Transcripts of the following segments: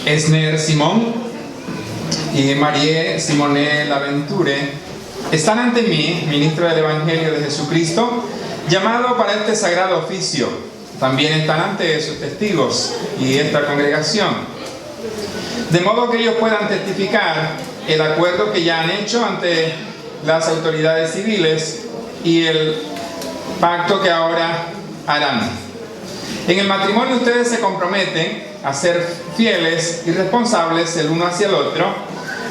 Esner Simón y Marie Simonet Laventure están ante mí, ministro del Evangelio de Jesucristo, llamado para este sagrado oficio. También están ante sus testigos y esta congregación, de modo que ellos puedan testificar el acuerdo que ya han hecho ante las autoridades civiles y el pacto que ahora harán. En el matrimonio ustedes se comprometen a ser fieles y responsables el uno hacia el otro,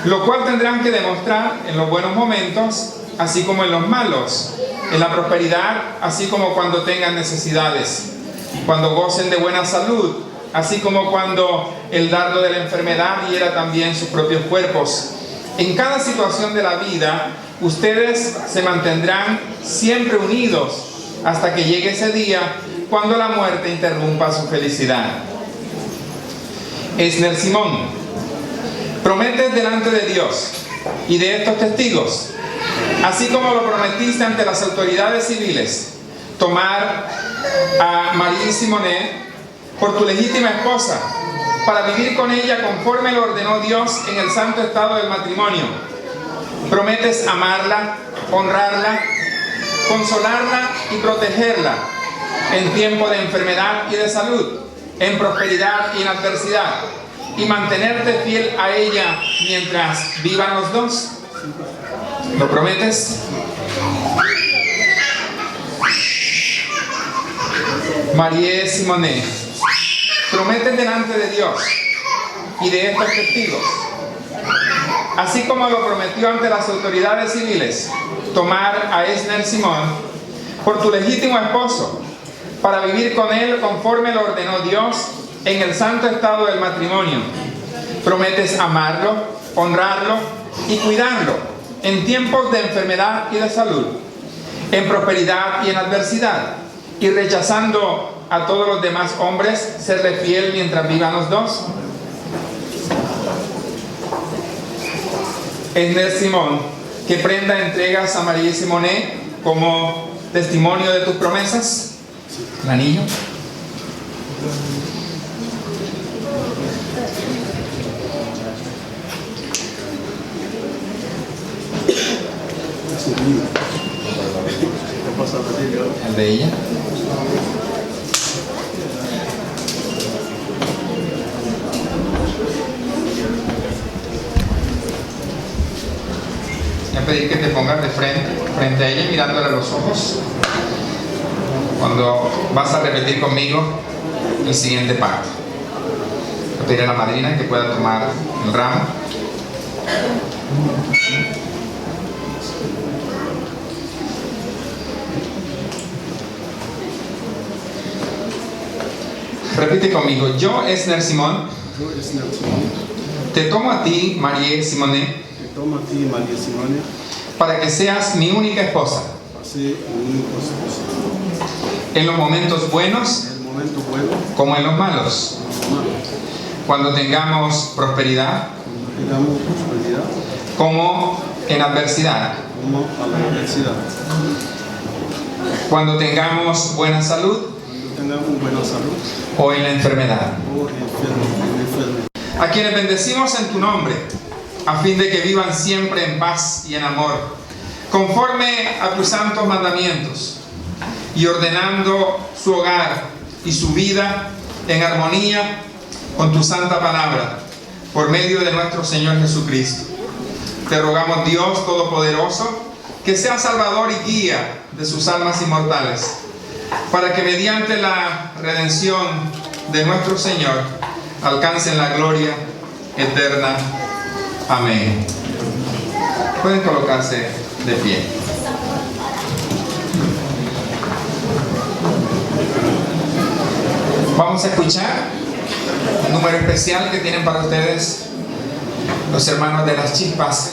lo cual tendrán que demostrar en los buenos momentos, así como en los malos, en la prosperidad, así como cuando tengan necesidades, cuando gocen de buena salud, así como cuando el dardo de la enfermedad hiera también sus propios cuerpos. En cada situación de la vida, ustedes se mantendrán siempre unidos hasta que llegue ese día cuando la muerte interrumpa su felicidad. Esner Simón, prometes delante de Dios y de estos testigos, así como lo prometiste ante las autoridades civiles, tomar a Marie Simonet por tu legítima esposa, para vivir con ella conforme lo ordenó Dios en el santo estado del matrimonio. Prometes amarla, honrarla, consolarla y protegerla en tiempo de enfermedad y de salud, en prosperidad y en adversidad, y mantenerte fiel a ella mientras vivan los dos. ¿Lo prometes? Marie Simonet, prometes delante de Dios y de estos testigos, así como lo prometió ante las autoridades civiles, tomar a Esner Simón por tu legítimo esposo, para vivir con él conforme lo ordenó Dios en el santo estado del matrimonio. Prometes amarlo, honrarlo y cuidarlo en tiempos de enfermedad y de salud, en prosperidad y en adversidad, y rechazando a todos los demás hombres, serle fiel mientras vivan los dos. Esner Simón, ¿qué prenda entregas a Marie Simonet como testimonio de tus promesas? ¿El anillo? ¿El de ella? Voy a pedir que te pongas de frente a ella, mirándole a los ojos, cuando vas a repetir conmigo el siguiente pacto. Voy a pedir a la madrina que pueda tomar el ramo. Repite conmigo. Yo, Esner Simón, te tomo a ti, Marie Simonet, para que seas mi única esposa, en los momentos buenos como en los malos, cuando tengamos prosperidad como en adversidad, cuando tengamos buena salud o en la enfermedad, a quienes bendecimos en tu nombre, a fin de que vivan siempre en paz y en amor, conforme a tus santos mandamientos, y ordenando su hogar y su vida en armonía con tu santa palabra, por medio de nuestro Señor Jesucristo. Te rogamos, Dios Todopoderoso, que sea Salvador y guía de sus almas inmortales, para que mediante la redención de nuestro Señor alcancen la gloria eterna. Amén. Pueden colocarse de pie. Vamos a escuchar un número especial que tienen para ustedes los hermanos de las chispas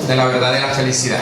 de la verdadera felicidad.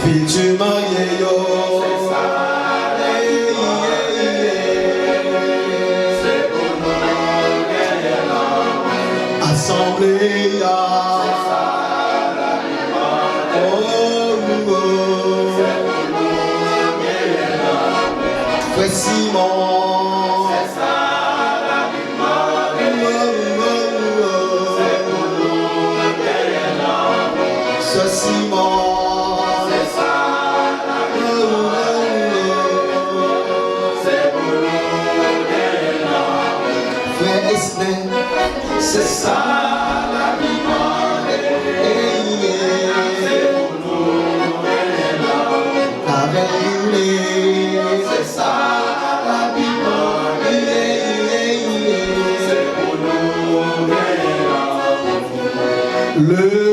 futur marié, yo. Assemblée, Frère Simon, Sœur Simon, Frère Esnen, c'est ça la vie morale, c'est ça la vie morale, le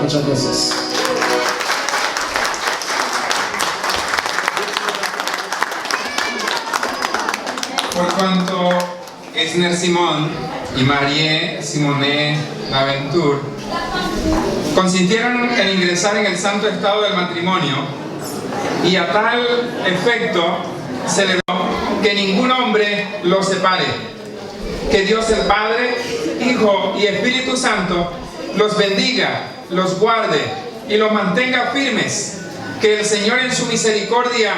muchas gracias. Por cuanto Esner Simón y Marie Simonet Laventure consintieron en ingresar en el santo estado del matrimonio, y a tal efecto celebró que ningún hombre los separe, que Dios el Padre, Hijo y Espíritu Santo los bendiga, los guarde y los mantenga firmes, que el Señor en su misericordia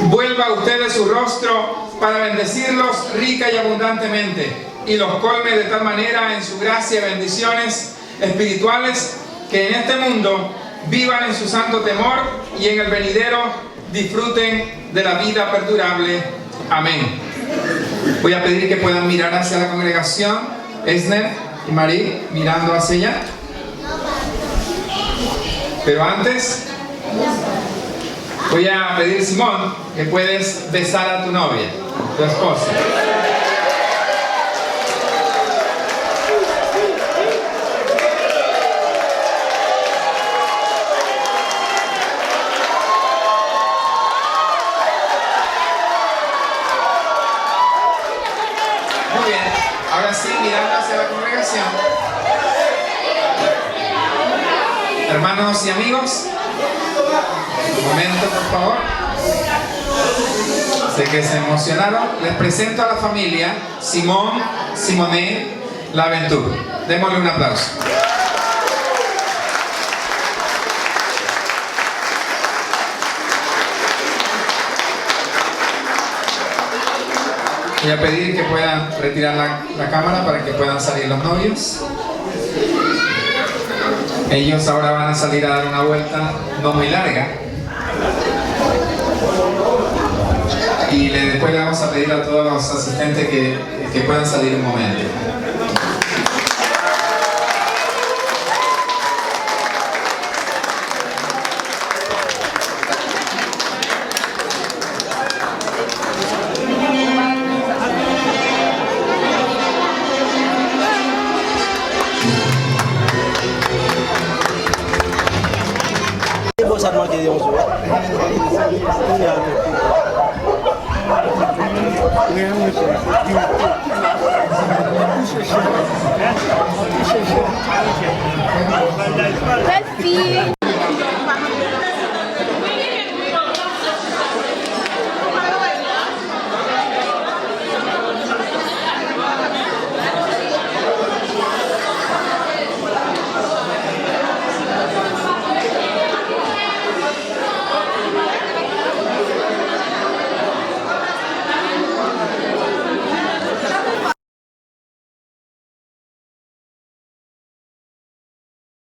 vuelva a ustedes su rostro para bendecirlos rica y abundantemente, y los colme de tal manera en su gracia y bendiciones espirituales, que en este mundo vivan en su santo temor y en el venidero disfruten de la vida perdurable. Amén. Voy a pedir que puedan mirar hacia la congregación, Esner y Marie, mirando hacia allá. Pero antes voy a pedir, Simón, que puedes besar a tu novia, tu esposa. Muy bien, ahora sí, mirando hacia la congregación. Hermanos y amigos, un momento, por favor. Sé que se emocionaron. Les presento a la familia Simón, Simonet Laventure. Démosle un aplauso. Voy a pedir que puedan retirar la cámara para que puedan salir los novios. Ellos ahora van a salir a dar una vuelta no muy larga. Y después le vamos a pedir a todos los asistentes que puedan salir un momento. Belle fille.